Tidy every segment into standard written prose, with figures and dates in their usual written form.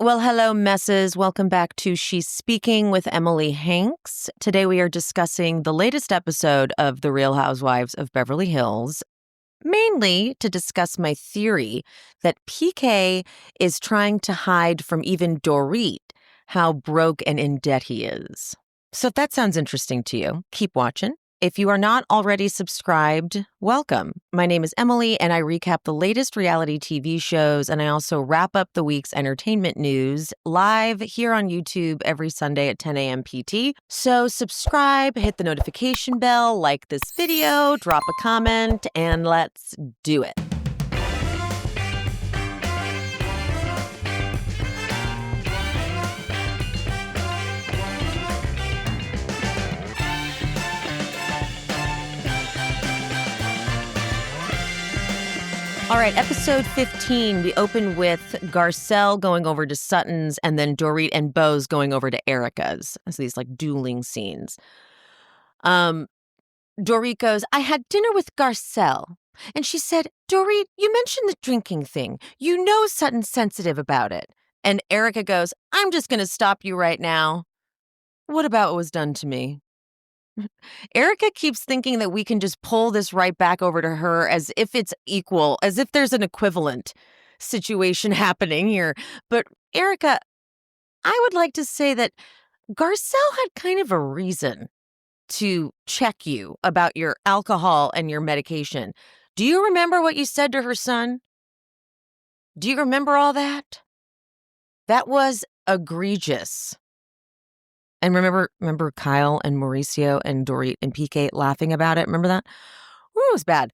Well, hello, messes. Welcome back to She's Speaking with Emily Hanks. Today we are discussing the latest episode of The Real Housewives of Beverly Hills, mainly to discuss my theory that PK is trying to hide from even Dorit how broke and in debt he is. So if that sounds interesting to you, keep watching. If you are not already subscribed, welcome. My name is Emily, and I recap the latest reality TV shows, and I also wrap up the week's entertainment news live here on YouTube every Sunday at 10 a.m. PT. So subscribe, hit the notification bell, like this video, drop a comment, and let's do it. All right, episode 15, we open with Garcelle going over to Sutton's and then Dorit and Bose going over to Erica's. So these like dueling scenes. Dorit goes, I had dinner with Garcelle. And she said, Dorit, you mentioned the drinking thing. You know Sutton's sensitive about it. And Erica goes, I'm just going to stop you right now. What about what was done to me? Erica keeps thinking that we can just pull this right back over to her as if it's equal, as if there's an equivalent situation happening here. But Erica, I would like to say that Garcelle had kind of a reason to check you about your alcohol and your medication. Do you remember what you said to her son? Do you remember all that? That was egregious. And remember Kyle and Mauricio and Dorit and PK laughing about it? Remember that? Ooh, it was bad.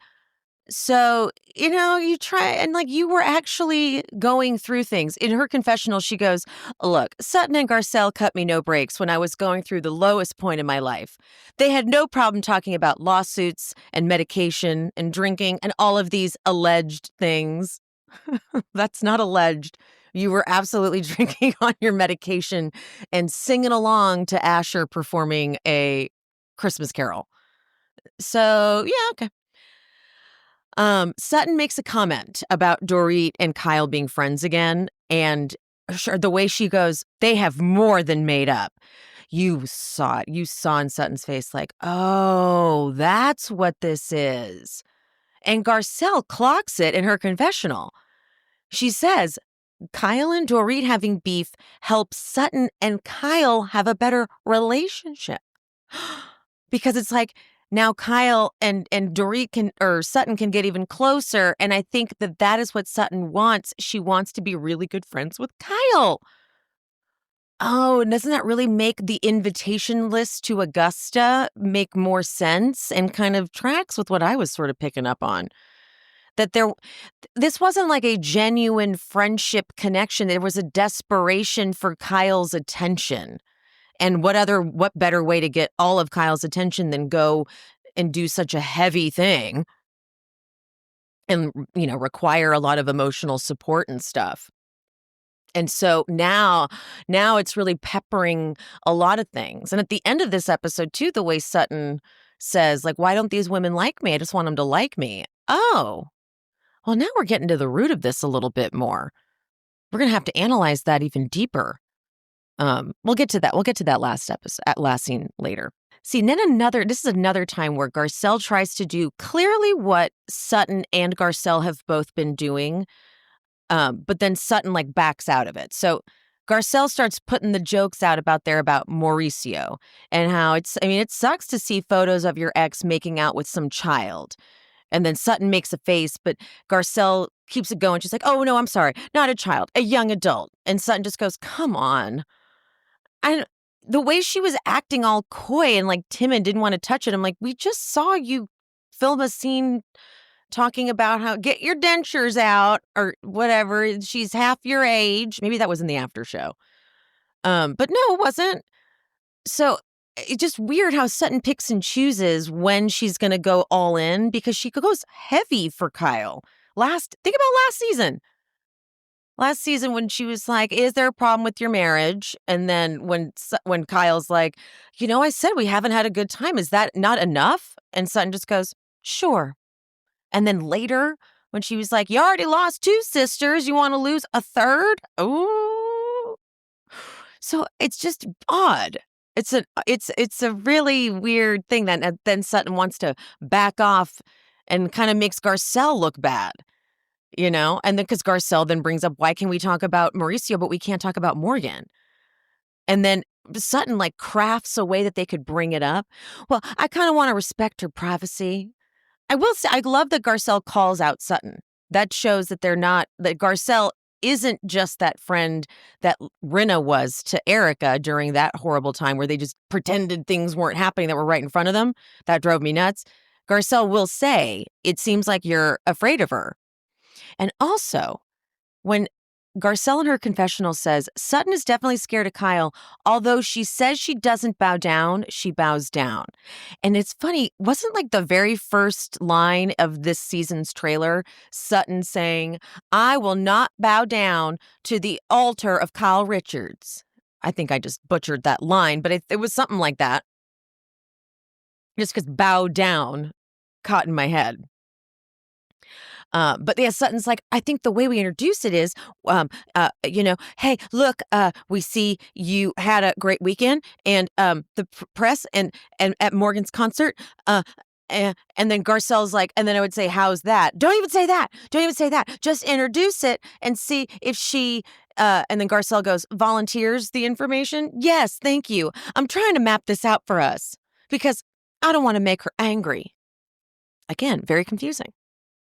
So, you try and you were actually going through things. In her confessional, she goes, look, Sutton and Garcelle cut me no breaks when I was going through the lowest point in my life. They had no problem talking about lawsuits and medication and drinking and all of these alleged things. That's not alleged. You were absolutely drinking on your medication and singing along to Asher performing a Christmas Carol. So, yeah, okay. Sutton makes a comment about Dorit and Kyle being friends again, and the way she goes, they have more than made up. You saw it. You saw in Sutton's face like, oh, that's what this is. And Garcelle clocks it in her confessional. She says, Kyle and Dorit having beef helps Sutton and Kyle have a better relationship. Because it's like, now Kyle and Dorit Sutton can get even closer. And I think that is what Sutton wants. She wants to be really good friends with Kyle. Oh, and doesn't that really make the invitation list to Augusta make more sense and kind of tracks with what I was sort of picking up on? That this wasn't like a genuine friendship connection. There was a desperation for Kyle's attention. And what better way to get all of Kyle's attention than go and do such a heavy thing and, require a lot of emotional support and stuff. And so now it's really peppering a lot of things. And at the end of this episode, too, the way Sutton says, why don't these women like me? I just want them to like me. Oh, well, now we're getting to the root of this a little bit more. We're going to have to analyze that even deeper. We'll get to that. We'll get to that last scene later. See, then this is another time where Garcelle tries to do clearly what Sutton and Garcelle have both been doing, but then Sutton backs out of it. So Garcelle starts putting the jokes out about Mauricio and how it sucks to see photos of your ex making out with some child. And then Sutton makes a face, but Garcelle keeps it going. She's like, oh, no, I'm sorry. Not a child, a young adult. And Sutton just goes, come on. And the way she was acting all coy and timid, didn't want to touch it. I'm like, we just saw you film a scene talking about how get your dentures out or whatever. She's half your age. Maybe that was in the after show. But no, it wasn't. So it's just weird how Sutton picks and chooses when she's going to go all in because she goes heavy for Kyle. Think about last season. Last season when she was like, is there a problem with your marriage? And then when Kyle's like, I said we haven't had a good time. Is that not enough? And Sutton just goes, sure. And then later when she was like, you already lost 2 sisters. You want to lose a third? Ooh. So it's just odd. It's a really weird thing that then Sutton wants to back off and kind of makes Garcelle look bad, you know? And then because Garcelle then brings up, why can we talk about Mauricio, but we can't talk about Morgan? And then Sutton like crafts a way that they could bring it up. Well, I kind of want to respect her privacy. I will say, I love that Garcelle calls out Sutton. That shows that that Garcelle isn't just that friend that Rinna was to Erica during that horrible time where they just pretended things weren't happening that were right in front of them. That drove me nuts. Garcelle will say, it seems like you're afraid of her. And also, when Garcelle in her confessional says, Sutton is definitely scared of Kyle, although she says she doesn't bow down, she bows down. And it's funny, wasn't like the very first line of this season's trailer, Sutton saying, I will not bow down to the altar of Kyle Richards. I think I just butchered that line, but it was something like that. Just because bow down caught in my head. But yeah, Sutton's like, I think the way we introduce it is, hey, look, we see you had a great weekend and the press and at Morgan's concert. And then Garcelle's like, and then I would say, how's that? Don't even say that. Don't even say that. Just introduce it and see if she, and then Garcelle goes, volunteers the information? Yes, thank you. I'm trying to map this out for us because I don't want to make her angry. Again, very confusing.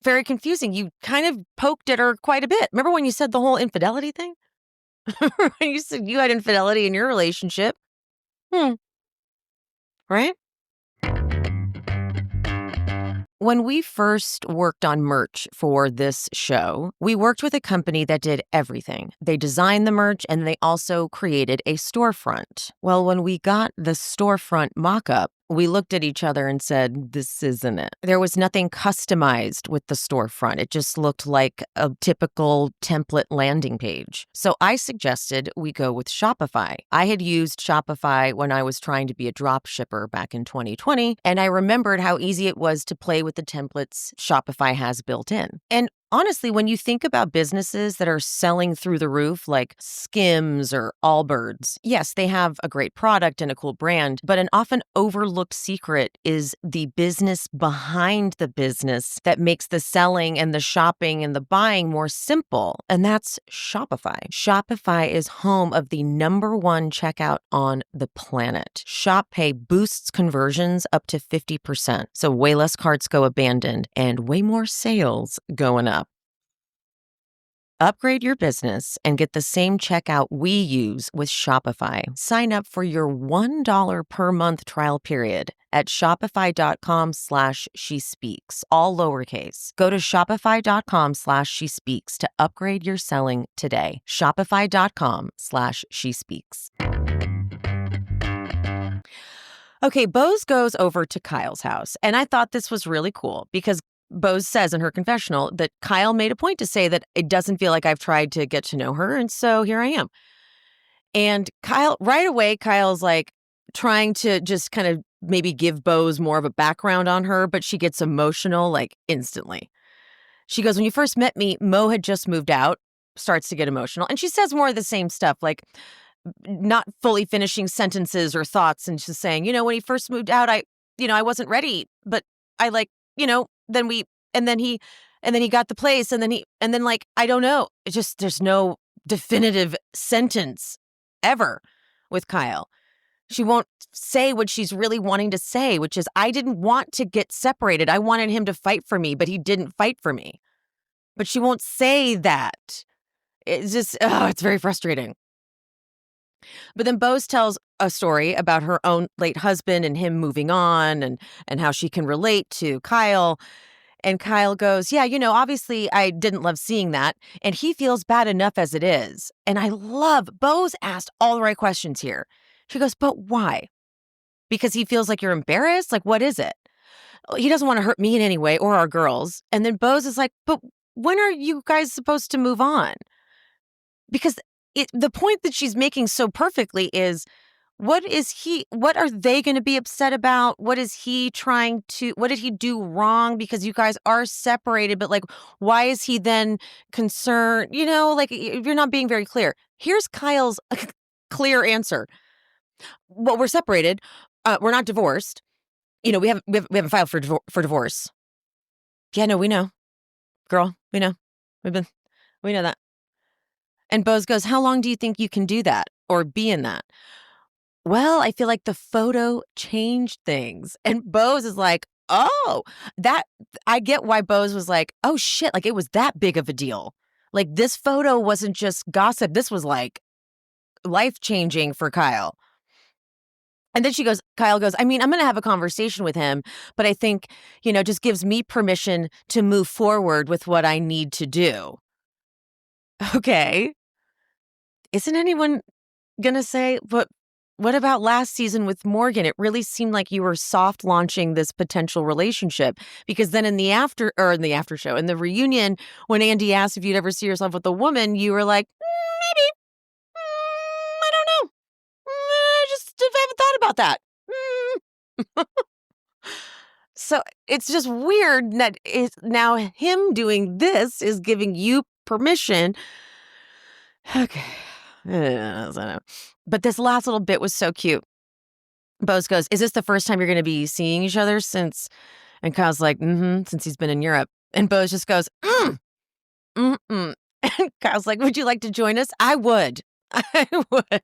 Very confusing. You kind of poked at her quite a bit. Remember when you said the whole infidelity thing? You said you had infidelity in your relationship. Right? When we first worked on merch for this show, we worked with a company that did everything. They designed the merch and they also created a storefront. Well, when we got the storefront mock-up, we looked at each other and said, this isn't it. There was nothing customized with the storefront. It just looked like a typical template landing page. So I suggested we go with Shopify. I had used Shopify when I was trying to be a drop shipper back in 2020, and I remembered how easy it was to play with the templates Shopify has built in. And honestly, when you think about businesses that are selling through the roof like Skims or Allbirds, yes, they have a great product and a cool brand, but an often overlooked secret is the business behind the business that makes the selling and the shopping and the buying more simple, and that's Shopify. Shopify is home of the #1 checkout on the planet. Shop Pay boosts conversions up to 50%, so way less carts go abandoned and way more sales going up. Upgrade your business and get the same checkout we use with Shopify. Sign up for your $1 per month trial period at shopify.com/shespeaks, all lowercase. Go to shopify.com/shespeaks to upgrade your selling today. Shopify.com/shespeaks. Okay, Bose goes over to Kyle's house, and I thought this was really cool because Bose says in her confessional that Kyle made a point to say that it doesn't feel like I've tried to get to know her, and so here I am. And Kyle, right away, Kyle's like trying to just kind of maybe give Bose more of a background on her, but she gets emotional like instantly. She goes, when you first met me, Mo had just moved out, starts to get emotional, and she says more of the same stuff, like not fully finishing sentences or thoughts, and just saying, when he first moved out, I wasn't ready, but I then he got the place and then I don't know. It just, there's no definitive sentence ever with Kyle. She won't say what she's really wanting to say, which is, I didn't want to get separated. I wanted him to fight for me, but he didn't fight for me. But she won't say that. It's just, it's very frustrating. But then Bose tells a story about her own late husband and him moving on and how she can relate to Kyle. And Kyle goes, yeah, obviously I didn't love seeing that. And he feels bad enough as it is. And I love Bose asked all the right questions here. She goes, but why? Because he feels like you're embarrassed? Like, what is it? He doesn't want to hurt me in any way or our girls. And then Bose is like, but when are you guys supposed to move on? Because the point that she's making so perfectly is, what are they going to be upset about? What did he do wrong? Because you guys are separated, but like, why is he then concerned? You're not being very clear. Here's Kyle's clear answer. Well, we're separated. We're not divorced. You know, we haven't filed for divorce. Yeah, no, we know. Girl, we know. We know that. And Bose goes, how long do you think you can do that or be in that? Well, I feel like the photo changed things. And Bose is like, oh, that I get why Bose was like, oh shit, like it was that big of a deal. Like this photo wasn't just gossip. This was like life-changing for Kyle. And then Kyle goes, I mean, I'm going to have a conversation with him, but I think, just gives me permission to move forward with what I need to do. Okay. Isn't anyone going to say, but what about last season with Morgan? It really seemed like you were soft launching this potential relationship, because then in the after show, in the reunion, when Andy asked if you'd ever see yourself with a woman, you were like, maybe. I don't know. I just haven't thought about that. So it's just weird that now him doing this is giving you permission. Okay. I don't know. But this last little bit was so cute. Bose goes, is this the first time you're going to be seeing each other since? And Kyle's like, since he's been in Europe. And Bose just goes, And Kyle's like, would you like to join us? I would. I would.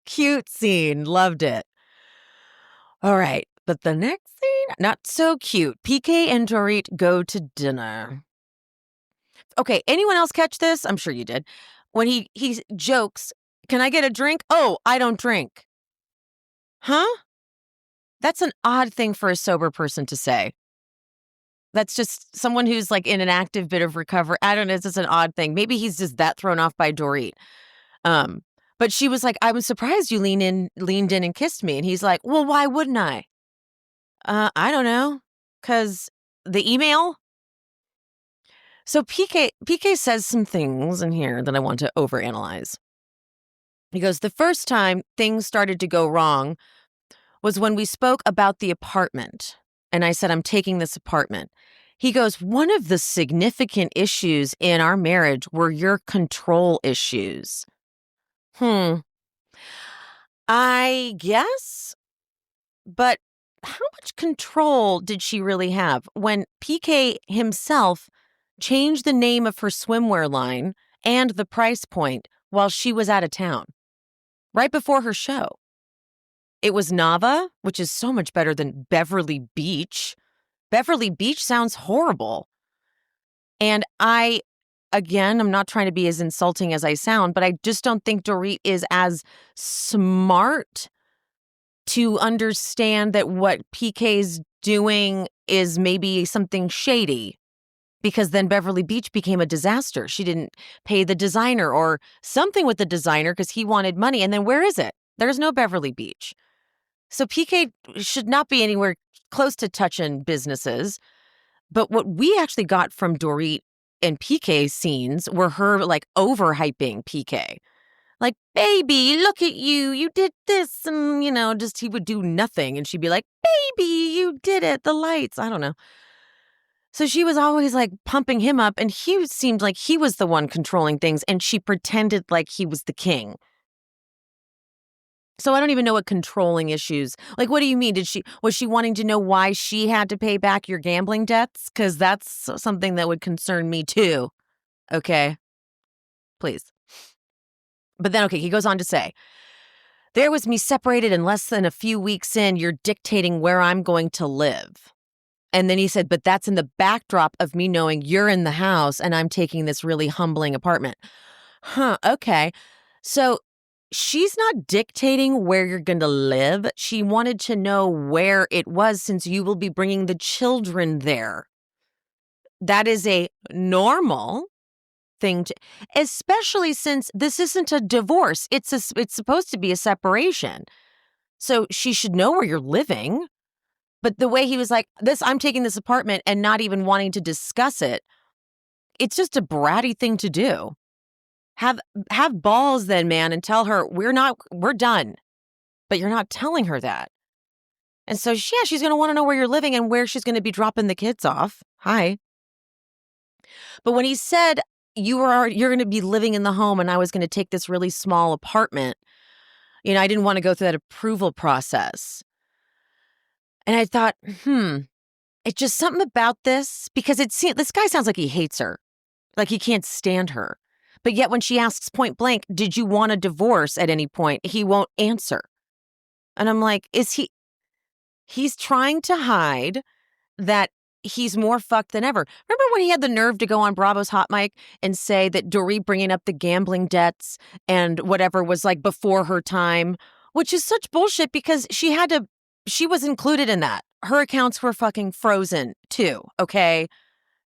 Cute scene. Loved it. All right. But the next scene, not so cute. PK and Dorit go to dinner. Okay. Anyone else catch this? I'm sure you did. When he jokes, can I get a drink? Oh, I don't drink. Huh? That's an odd thing for a sober person to say. That's just someone who's like in an active bit of recovery. I don't know. It's just an odd thing. Maybe he's just that thrown off by Dorit. But she was like, I was surprised you leaned in and kissed me. And he's like, well, why wouldn't I? I don't know. 'Cause the email. So PK says some things in here that I want to overanalyze. He goes, the first time things started to go wrong was when we spoke about the apartment. And I said, I'm taking this apartment. He goes, one of the significant issues in our marriage were your control issues. I guess. But how much control did she really have when PK himself changed the name of her swimwear line and the price point while she was out of town, right before her show? It was Nava, which is so much better than Beverly Beach. Beverly Beach sounds horrible. And I'm not trying to be as insulting as I sound, but I just don't think Dorit is as smart to understand that what PK's doing is maybe something shady, because then Beverly Beach became a disaster. She didn't pay the designer or something with the designer because he wanted money. And then where is it? There's no Beverly Beach. So PK should not be anywhere close to touching businesses. But what we actually got from Dorit and PK scenes were her like overhyping PK. Like, baby, look at you. You did this. And, just he would do nothing. And she'd be like, baby, you did it. The lights. I don't know. So she was always like pumping him up. And he seemed like he was the one controlling things. And she pretended like he was the king. So I don't even know what controlling issues. Like, what do you mean? Was she wanting to know why she had to pay back your gambling debts? Because that's something that would concern me too. Okay. Please. But then, okay, he goes on to say, there was me separated and less than a few weeks in, you're dictating where I'm going to live. And then he said, but that's in the backdrop of me knowing you're in the house and I'm taking this really humbling apartment. Okay. So she's not dictating where you're going to live. She wanted to know where it was since you will be bringing the children there. That is a normal thing to, especially since this isn't a divorce. It's supposed to be a separation. So she should know where you're living. But the way he was like, I'm taking this apartment and not even wanting to discuss it, it's just a bratty thing to do. Have balls then, man, and tell her we're done. But you're not telling her that. And so, yeah, she's going to want to know where you're living and where she's going to be dropping the kids off. Hi. But when he said, you're going to be living in the home and I was going to take this really small apartment. I didn't want to go through that approval process. And I thought, it's just something about this because this guy sounds like he hates her, like he can't stand her. But yet when she asks point blank, did you want a divorce at any point? He won't answer. And I'm like, he's trying to hide that he's more fucked than ever. Remember when he had the nerve to go on Bravo's Hot Mic and say that Dorit bringing up the gambling debts and whatever was like before her time, which is such bullshit because she was included in that. Her accounts were fucking frozen too, okay,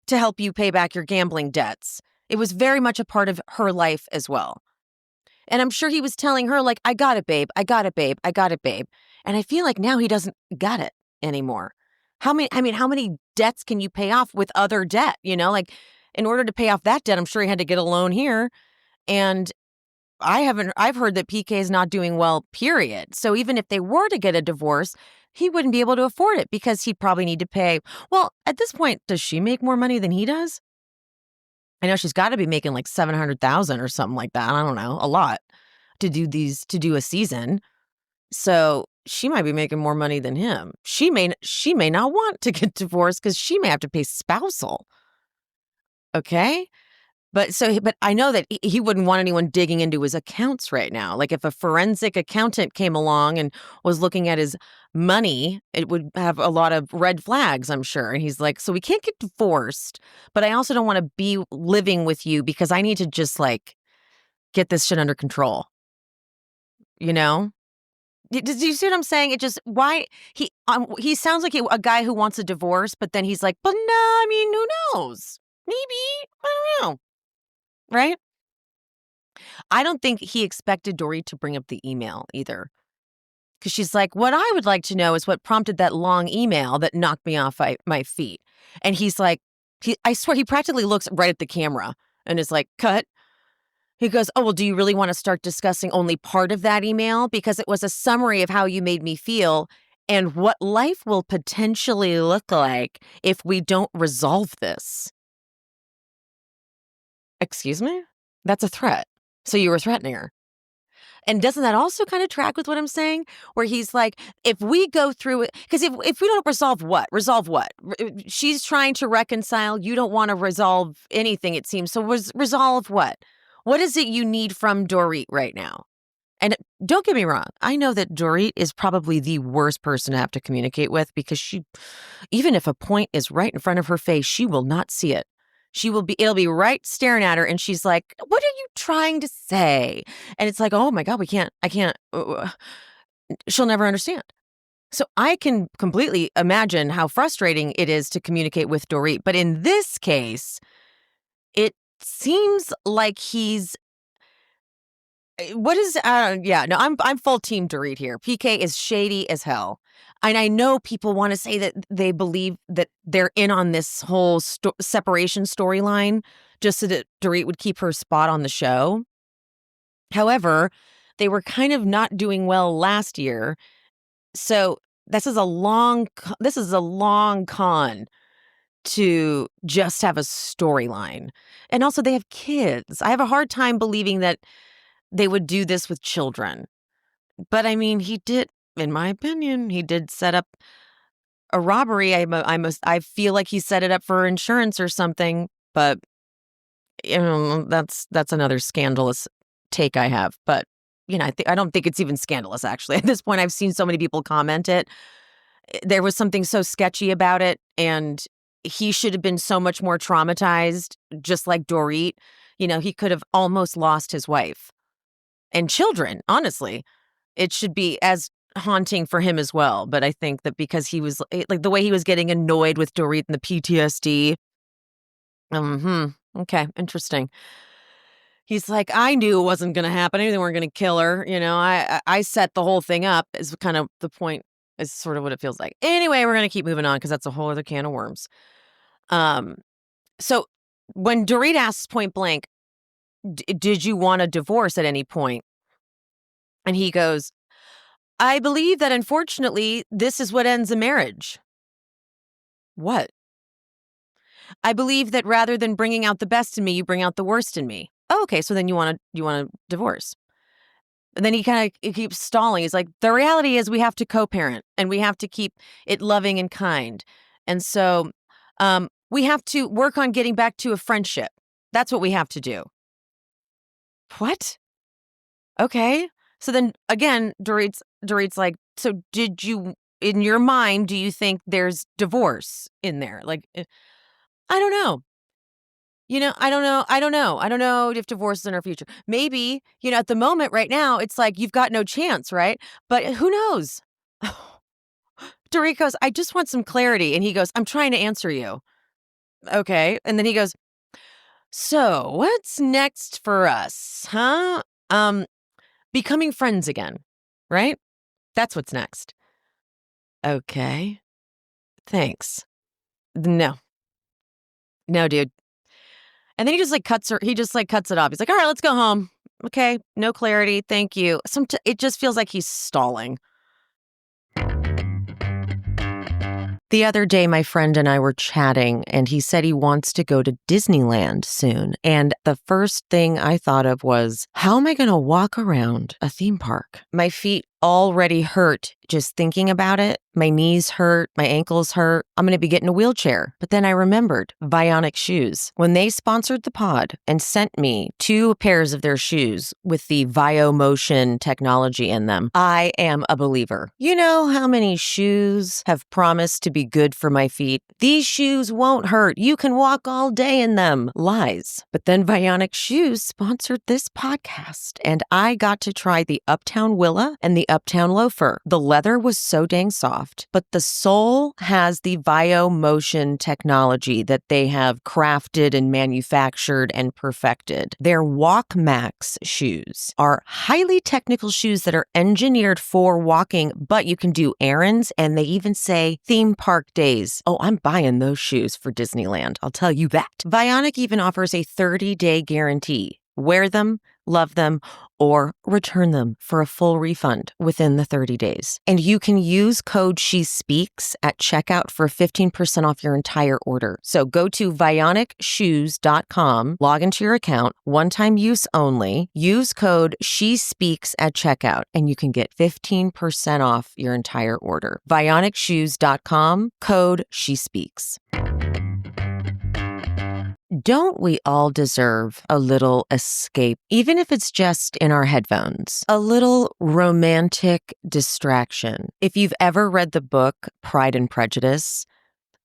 to help you pay back your gambling debts. It was very much a part of her life as well. And I'm sure he was telling her, like, I got it, babe. I got it, babe. I got it, babe. And I feel like now he doesn't got it anymore. How many debts can you pay off with other debt? Like in order to pay off that debt, I'm sure he had to get a loan here. And I've heard that PK is not doing well, period. So even if they were to get a divorce, he wouldn't be able to afford it because he'd probably need to pay. Well, at this point, does she make more money than he does? I know she's got to be making like $700,000 or something like that. I don't know, a lot to do a season. So she might be making more money than him. She may not want to get divorced because she may have to pay spousal. Okay. But I know that he wouldn't want anyone digging into his accounts right now. Like if a forensic accountant came along and was looking at his money, it would have a lot of red flags, I'm sure. And he's like, so we can't get divorced, but I also don't want to be living with you because I need to just like get this shit under control. Do you see what I'm saying? It just why he sounds like a guy who wants a divorce, but then he's like, but no, I mean, who knows? Maybe, I don't know. Right? I don't think he expected Dorit to bring up the email either. Because she's like, what I would like to know is what prompted that long email that knocked me off my feet. And he's like, I swear he practically looks right at the camera and is like, cut. He goes, oh, well, do you really want to start discussing only part of that email? Because it was a summary of how you made me feel and what life will potentially look like if we don't resolve this. Excuse me? That's a threat. So you were threatening her. And doesn't that also kind of track with what I'm saying? Where he's like, if we go through it, because if we don't resolve what? Resolve what? She's trying to reconcile. You don't want to resolve anything, it seems. So resolve what? What is it you need from Dorit right now? And don't get me wrong. I know that Dorit is probably the worst person to have to communicate with because even if a point is right in front of her face, she will not see it. It'll be right staring at her. And she's like, what are you trying to say? And it's like, oh my God, I can't, she'll never understand. So I can completely imagine how frustrating it is to communicate with Dorit. But in this case, it seems like I'm full team Dorit here. PK is shady as hell. And I know people want to say that they believe that they're in on this whole separation storyline just so that Dorit would keep her spot on the show. However, they were kind of not doing well last year. So this is a long con to just have a storyline. And also they have kids. I have a hard time believing that they would do this with children. But I mean, in my opinion, he did set up a robbery. I feel like he set it up for insurance or something, but that's another scandalous take I have. But I don't think it's even scandalous actually. At this point, I've seen so many people comment it. There was something so sketchy about it, and he should have been so much more traumatized, just like Dorit. He could have almost lost his wife and children, honestly. It should be as haunting for him as well. But I think that because he was like the way he was getting annoyed with Dorit and the PTSD. Okay, interesting. He's like, I knew it wasn't going to happen. I knew they weren't going to kill her. I set the whole thing up is kind of the point, is sort of what it feels like. Anyway, we're going to keep moving on because that's a whole other can of worms. So when Dorit asks point blank, did you want a divorce at any point? And he goes, I believe that unfortunately, this is what ends a marriage. What? I believe that rather than bringing out the best in me, you bring out the worst in me. Oh, okay, so then you want to divorce. And then he keeps stalling. He's like, the reality is we have to co-parent and we have to keep it loving and kind. And so we have to work on getting back to a friendship. That's what we have to do. What? Okay. So then again, Dorit's like, so did you, in your mind, do you think there's divorce in there? Like, I don't know. I don't know. I don't know. I don't know if divorce is in our future. Maybe, at the moment right now, it's like you've got no chance, right? But who knows? Dorit goes, I just want some clarity. And he goes, I'm trying to answer you. Okay. And then he goes, so what's next for us, huh? Becoming friends again, right? That's what's next. Okay. Thanks. No. No, dude. And then he just cuts it off. He's like, all right, let's go home. Okay. No clarity. Thank you. It just feels like he's stalling. The other day, my friend and I were chatting, and he said he wants to go to Disneyland soon. And the first thing I thought of was, how am I going to walk around a theme park? My feet already hurt just thinking about it. My knees hurt. My ankles hurt. I'm going to be getting a wheelchair. But then I remembered Bionic Shoes. When they sponsored the pod and sent me 2 pairs of their shoes with the VioMotion technology in them, I am a believer. You know how many shoes have promised to be good for my feet? These shoes won't hurt. You can walk all day in them. Lies. But then Bionic Shoes sponsored this podcast, and I got to try the Uptown Willa and the Uptown Loafer. The leather was so dang soft, but the sole has the VioMotion technology that they have crafted and manufactured and perfected. Their Walk Max shoes are highly technical shoes that are engineered for walking, but you can do errands, and they even say theme park days. Oh, I'm buying those shoes for Disneyland. I'll tell you that. Bionic even offers a 30-day guarantee. Wear them, love them, or return them for a full refund within the 30 days. And you can use code SHESPEAKS at checkout for 15% off your entire order. So go to VionicShoes.com, log into your account, one-time use only, use code SHESPEAKS at checkout, and you can get 15% off your entire order. VionicShoes.com, code SHESPEAKS. Don't we all deserve a little escape, even if it's just in our headphones? A little romantic distraction. If you've ever read the book Pride and Prejudice,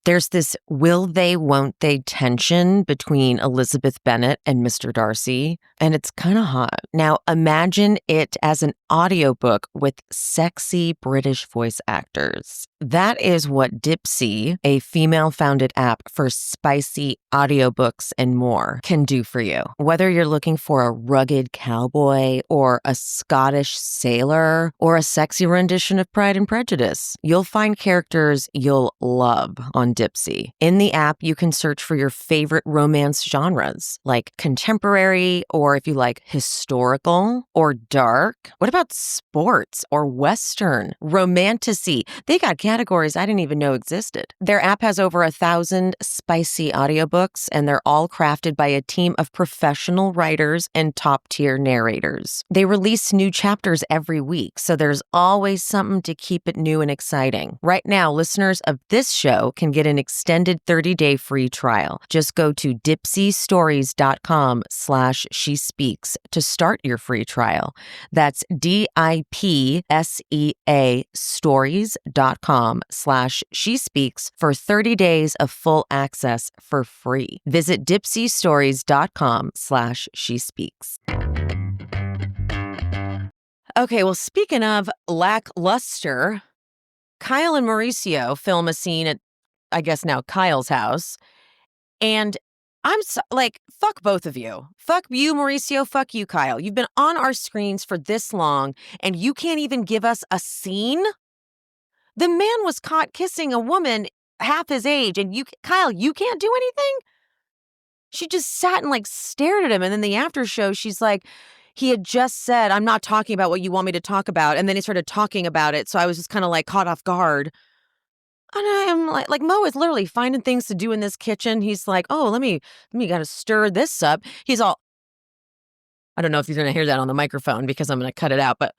there's this will they, won't they tension between Elizabeth Bennet and Mr. Darcy, and it's kind of hot. Now, imagine it as an audiobook with sexy British voice actors. That is what Dipsea, a female-founded app for spicy audiobooks and more, can do for you. Whether you're looking for a rugged cowboy or a Scottish sailor or a sexy rendition of Pride and Prejudice, you'll find characters you'll love on Dipsea. In the app, you can search for your favorite romance genres, like contemporary, or if you like historical or dark. What about sports or Western, romantasy? They got categories I didn't even know existed. Their app has over 1,000 spicy audiobooks, and they're all crafted by a team of professional writers and top-tier narrators. They release new chapters every week, so there's always something to keep it new and exciting. Right now, listeners of this show can get an extended 30-day free trial. Just go to dipseastories.com/shespeaks to start your free trial. That's DIPSEA stories.com/shespeaks for 30 days of full access for free. Visit dipseastories.com/shespeaks. Okay, well, speaking of lackluster, Kyle and Mauricio film a scene at, I guess now, Kyle's house. And fuck both of you. Fuck you, Mauricio. Fuck you, Kyle. You've been on our screens for this long, and you can't even give us a scene? The man was caught kissing a woman half his age, and Kyle, you can't do anything? She just sat and stared at him, and then the after show, she's like, he had just said, I'm not talking about what you want me to talk about, and then he started talking about it, so I was just kind of caught off guard. And I'm like Mo is literally finding things to do in this kitchen. He's like, oh, let me gotta stir this up. He's all, I don't know if you're gonna hear that on the microphone because I'm gonna cut it out, but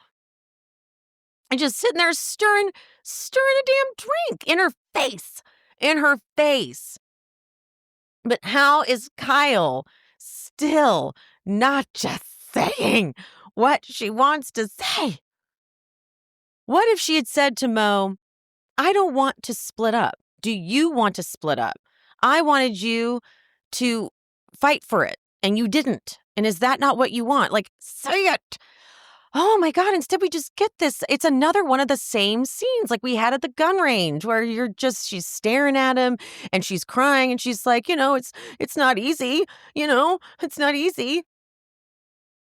I'm just sitting there stirring a damn drink in her face. But how is Kyle still not just saying what she wants to say? What if she had said to Mo, I don't want to split up. Do you want to split up? I wanted you to fight for it, and you didn't. And is that not what you want? Like, say it. Oh my God, instead we just get this. It's another one of the same scenes like we had at the gun range where she's staring at him and she's crying and she's like, it's not easy, it's not easy.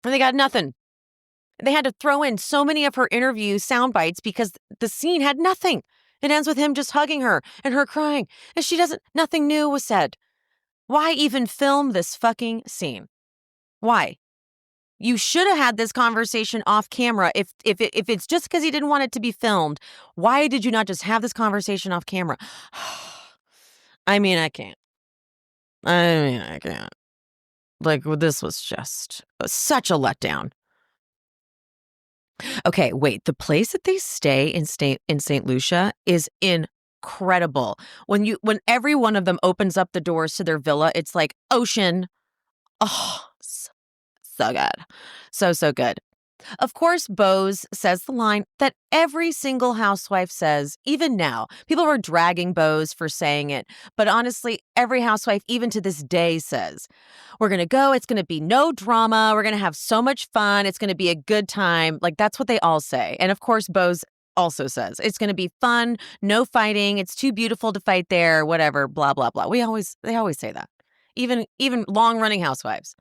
And they got nothing. They had to throw in so many of her interview sound bites because the scene had nothing. It ends with him just hugging her and her crying. And nothing new was said. Why even film this fucking scene? Why? You should have had this conversation off camera. If it's just because he didn't want it to be filmed, why did you not just have this conversation off camera? I mean, I can't. Like, this was just such a letdown. Okay, wait. The place that they stay in St. Lucia is incredible. When every one of them opens up the doors to their villa, it's like ocean. Oh, so good. So good. Of course, Bose says the line that every single housewife says, even now. People were dragging Bose for saying it, but honestly, every housewife, even to this day, says, we're going to go, it's going to be no drama, we're going to have so much fun, it's going to be a good time. Like, that's what they all say. And of course, Bose also says, it's going to be fun, no fighting, it's too beautiful to fight there, whatever, blah, blah, blah. They always say that. Even long-running housewives.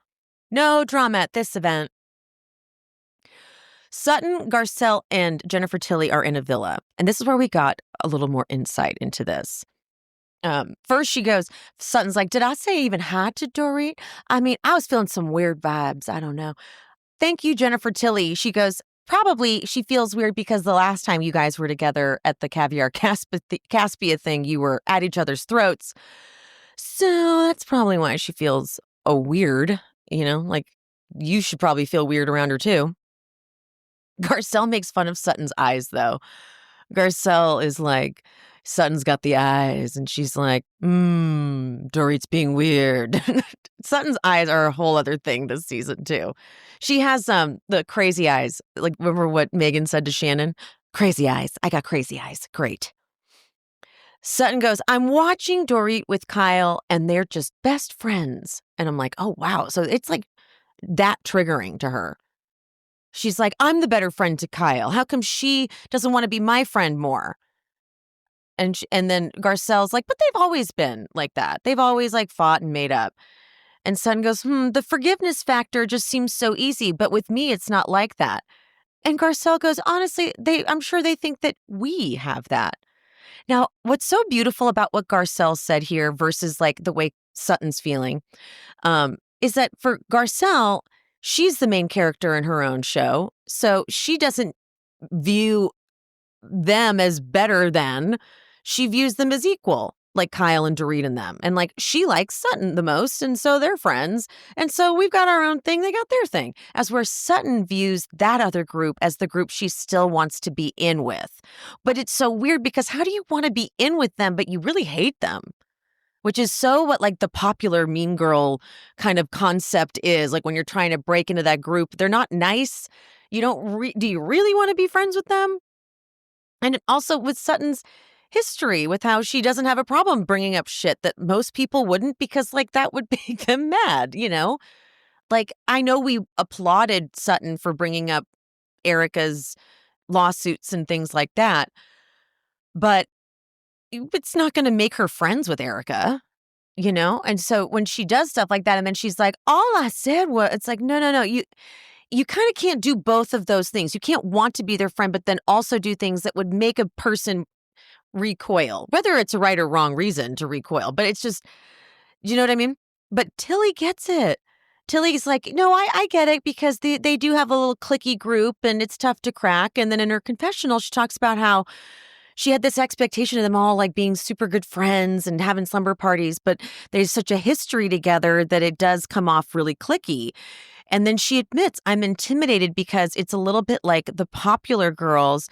No drama at this event. Sutton, Garcelle, and Jennifer Tilly are in a villa. And this is where we got a little more insight into this. First she goes, Sutton's like, did I say even hi to Dorit? I mean, I was feeling some weird vibes. I don't know. Thank you, Jennifer Tilly. She goes, probably she feels weird because the last time you guys were together at the Caviar Caspia thing, you were at each other's throats. So that's probably why she feels weird. Like you should probably feel weird around her too. Garcelle makes fun of Sutton's eyes, though. Garcelle is like, Sutton's got the eyes, and she's like, Dorit's being weird. Sutton's eyes are a whole other thing this season, too. She has the crazy eyes. Like, remember what Megan said to Shannon? Crazy eyes. I got crazy eyes. Great. Sutton goes, I'm watching Dorit with Kyle, and they're just best friends. And I'm like, oh, wow. So it's like that triggering to her. She's like, I'm the better friend to Kyle. How come she doesn't want to be my friend more? And then Garcelle's like, but they've always been like that. They've always like fought and made up. And Sutton goes, the forgiveness factor just seems so easy. But with me, it's not like that. And Garcelle goes, honestly, I'm sure they think that we have that. Now, what's so beautiful about what Garcelle said here versus like the way Sutton's feeling is that for Garcelle, she's the main character in her own show, so she doesn't view them as better than. She views them as equal, like Kyle and Dorit and them. And like she likes Sutton the most, and so they're friends. And so we've got our own thing, they got their thing. As where Sutton views that other group as the group she still wants to be in with. But it's so weird because how do you want to be in with them, but you really hate them? Which is so what like the popular mean girl kind of concept is. Like when you're trying to break into that group, they're not nice. You don't do you really want to be friends with them? And also with Sutton's history, with how she doesn't have a problem bringing up shit that most people wouldn't because like that would make them mad, Like I know we applauded Sutton for bringing up Erica's lawsuits and things like that, but it's not going to make her friends with Erica, And so when she does stuff like that, and then she's like, all I said was, it's like, no. You kind of can't do both of those things. You can't want to be their friend, but then also do things that would make a person recoil, whether it's a right or wrong reason to recoil. But it's just, you know what I mean? But Tilly gets it. Tilly's like, no, I get it because they do have a little cliquey group and it's tough to crack. And then in her confessional, she talks about how She had this expectation of them all like being super good friends and having slumber parties, but there's such a history together that it does come off really cliquey. And then she admits, I'm intimidated because it's a little bit like the popular girls.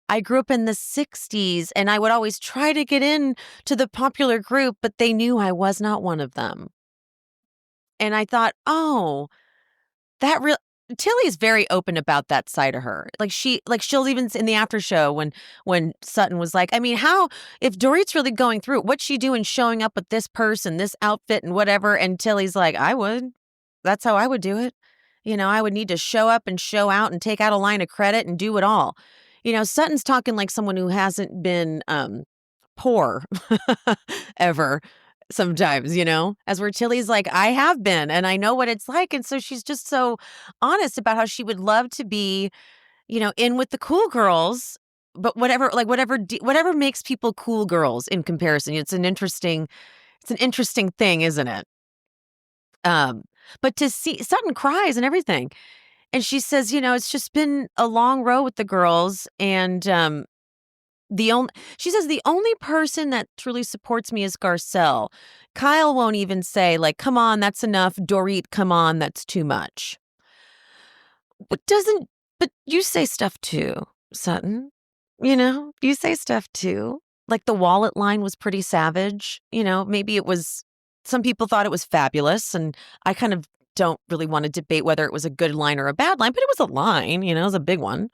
I grew up in the 60s and I would always try to get in to the popular group, but they knew I was not one of them. And I thought, oh, that real Tilly's very open about that side of her. She'll even in the after show when Sutton was like, I mean, how if Dorit's really going through it, what's she doing showing up with this person, this outfit and whatever? And Tilly's like, I would. That's how I would do it. I would need to show up and show out and take out a line of credit and do it all. Sutton's talking like someone who hasn't been poor ever sometimes, as where Tilly's like, I have been and I know what it's like. And so she's just so honest about how she would love to be, in with the cool girls, but whatever makes people cool girls in comparison. It's an interesting thing, isn't it? But to see Sutton cries and everything. And she says, it's just been a long row with the girls. And she says the only person that truly supports me is Garcelle. Kyle won't even say, like, come on, that's enough. Dorit, come on, that's too much. But you say stuff too, Sutton. You say stuff too. Like the wallet line was pretty savage. Maybe some people thought it was fabulous. And I kind of don't really want to debate whether it was a good line or a bad line, but it was a line, it was a big one.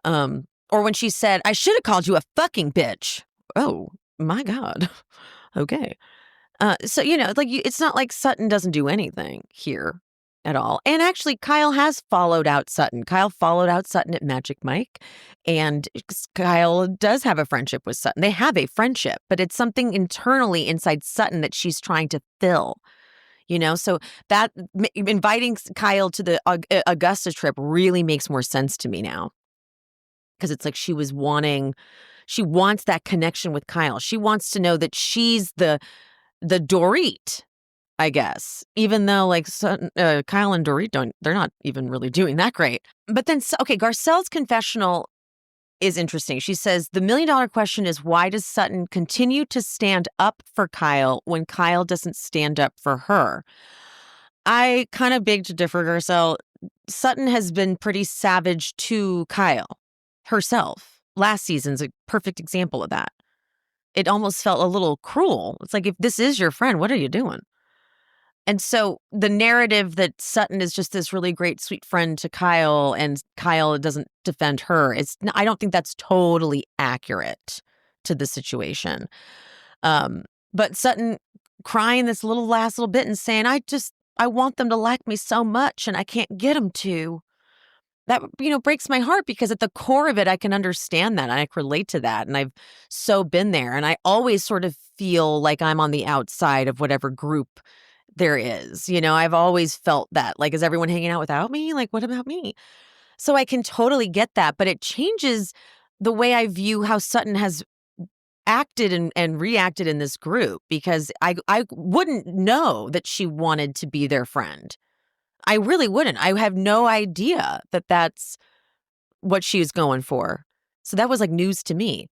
Or when she said, I should have called you a fucking bitch. Oh, my God. Okay. So, it's not like Sutton doesn't do anything here at all. And actually, Kyle has followed out Sutton. Kyle followed out Sutton at Magic Mike. And Kyle does have a friendship with Sutton. They have a friendship, but it's something internally inside Sutton that she's trying to fill. So that inviting Kyle to the Augusta trip really makes more sense to me now. Because it's like she wants that connection with Kyle. She wants to know that she's the Dorit, I guess, even though like Kyle and Dorit they're not even really doing that great. But then, okay, Garcelle's confessional is interesting. She says, the $1 million question is, why does Sutton continue to stand up for Kyle when Kyle doesn't stand up for her? I kind of beg to differ, Garcelle. Sutton has been pretty savage to Kyle herself. Last season's a perfect example of that. It almost felt a little cruel. It's like, if this is your friend, what are you doing? And so the narrative that Sutton is just this really great, sweet friend to Kyle and Kyle doesn't defend her, I don't think that's totally accurate to the situation. But Sutton crying this last little bit and saying, I want them to like me so much and I can't get them to. That, breaks my heart because at the core of it, I can understand that. I can relate to that. And I've so been there. And I always sort of feel like I'm on the outside of whatever group there is. I've always felt that. Like, is everyone hanging out without me? Like, what about me? So I can totally get that. But it changes the way I view how Sutton has acted and reacted in this group, because I wouldn't know that she wanted to be their friend. I really wouldn't. I have no idea that that's what she was going for. So that was like news to me.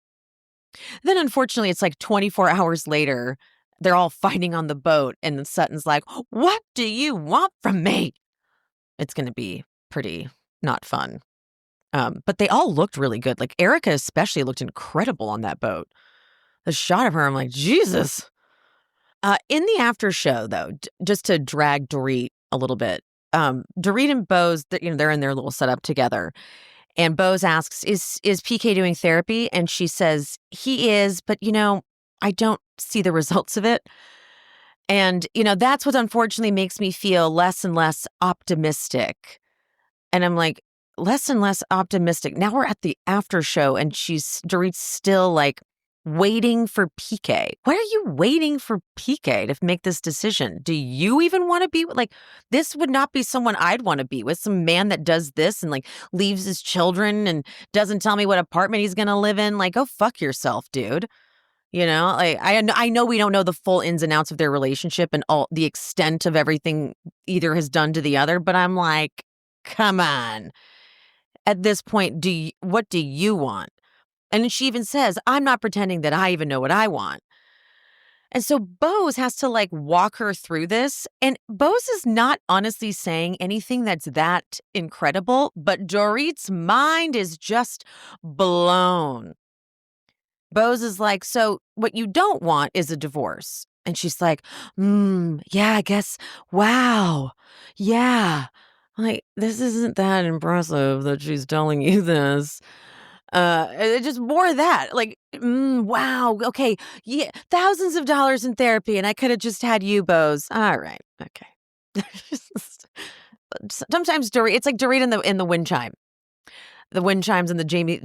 Then unfortunately, it's like 24 hours later, they're all fighting on the boat and Sutton's like, what do you want from me? It's going to be pretty not fun. But they all looked really good. Like Erica especially looked incredible on that boat. The shot of her, I'm like, Jesus. In the after show, though, just to drag Dorit a little bit, Dorit and Bose, they're in their little setup together. And Bose asks, is PK doing therapy? And she says, he is, but, I don't see the results of it. And, that's what unfortunately makes me feel less and less optimistic. And I'm like, less and less optimistic. Now we're at the after show and Dorit's still like waiting for PK. Why are you waiting for PK to make this decision? Do you even want to be like, this would not be someone I'd want to be with, some man that does this and like leaves his children and doesn't tell me what apartment he's going to live in. Like, go fuck yourself, dude. Like I know we don't know the full ins and outs of their relationship and all the extent of everything either has done to the other, but I'm like, come on. At this point, what do you want? And then she even says, I'm not pretending that I even know what I want. And so Bose has to like walk her through this. And Bose is not honestly saying anything that's that incredible, but Dorit's mind is just blown. Bose is like, so what you don't want is a divorce. And she's like, yeah, I guess, wow, yeah. Like, this isn't that impressive that she's telling you this. Just more of that. Like, wow, okay, yeah, thousands of dollars in therapy, and I could have just had you, Bose. All right, okay. Sometimes Dorit, it's like Dorit in the wind chime. The wind chimes and the Jamie,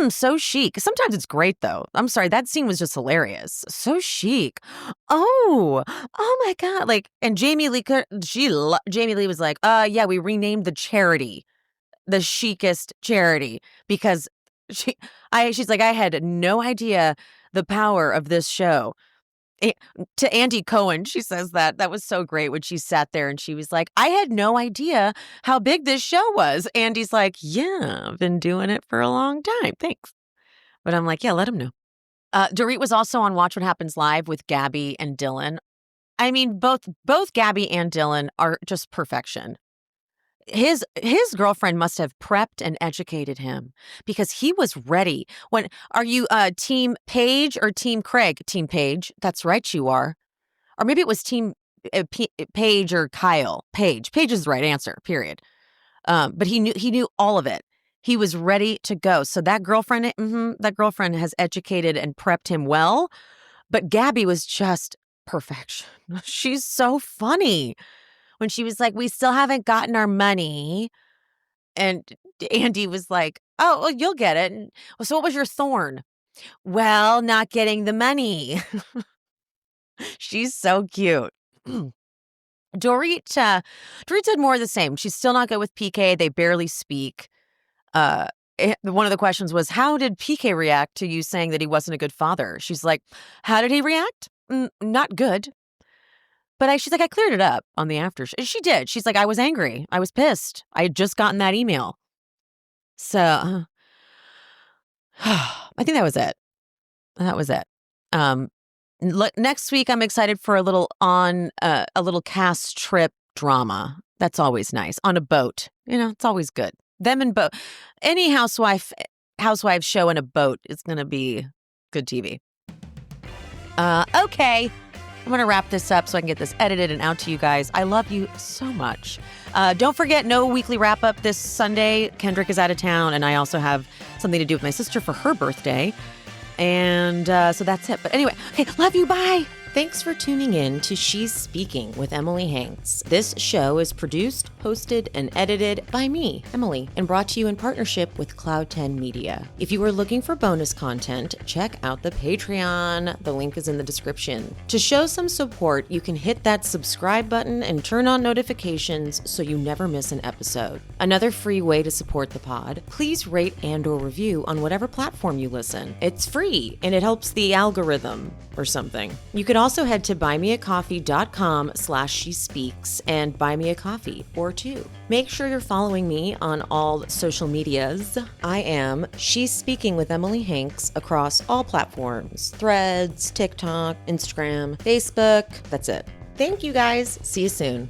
so chic. Sometimes it's great though. I'm sorry, that scene was just hilarious. So chic. Oh my God. Like, and Jamie Lee, Jamie Lee was like, yeah, we renamed the charity the chicest charity because she's like, I had no idea the power of this show. To Andy Cohen, she says that was so great when she sat there and she was like, I had no idea how big this show was. Andy's like, yeah, I've been doing it for a long time. Thanks. But I'm like, yeah, let him know. Dorit was also on Watch What Happens Live with Gabby and Dylan. I mean, both Gabby and Dylan are just perfection. His girlfriend must have prepped and educated him because he was ready. When are you team Paige or team Craig? Team Paige. That's right, you are. Or maybe it was team Paige or Kyle. Paige. Paige is the right answer. Period. But he knew all of it. He was ready to go. So that girlfriend has educated and prepped him well. But Gabby was just perfection. She's so funny. When she was like, we still haven't gotten our money. And Andy was like, oh, well, you'll get it. And, so what was your thorn? Well, not getting the money. She's so cute. Dorit did more of the same. She's still not good with PK. They barely speak. One of the questions was, how did PK react to you saying that he wasn't a good father? She's like, how did he react? Not good. But she's like, I cleared it up on the after. She did. She's like, I was angry. I was pissed. I had just gotten that email. So I think that was it. That was it. Next week, I'm excited for a little cast trip drama. That's always nice. On a boat. It's always good. Them and boat. Any housewife show in a boat is going to be good TV. Okay. I'm going to wrap this up so I can get this edited and out to you guys. I love you so much. Don't forget, no weekly wrap-up this Sunday. Kendrick is out of town, and I also have something to do with my sister for her birthday. And so that's it. But anyway, okay, love you. Bye. Thanks for tuning in to She's Speaking with Emily Hanks. This show is produced, hosted, and edited by me, Emily, and brought to you in partnership with Cloud 10 Media. If you are looking for bonus content, check out the Patreon. The link is in the description. To show some support, you can hit that subscribe button and turn on notifications so you never miss an episode. Another free way to support the pod, please rate and/or review on whatever platform you listen. It's free, and it helps the algorithm or something. You could also head to buymeacoffee.com/shespeaks and buy me a coffee or two. Make sure you're following me on all social medias. I am She's Speaking with Emily Hanks across all platforms: Threads, TikTok, Instagram, Facebook. That's it. Thank you guys. See you soon.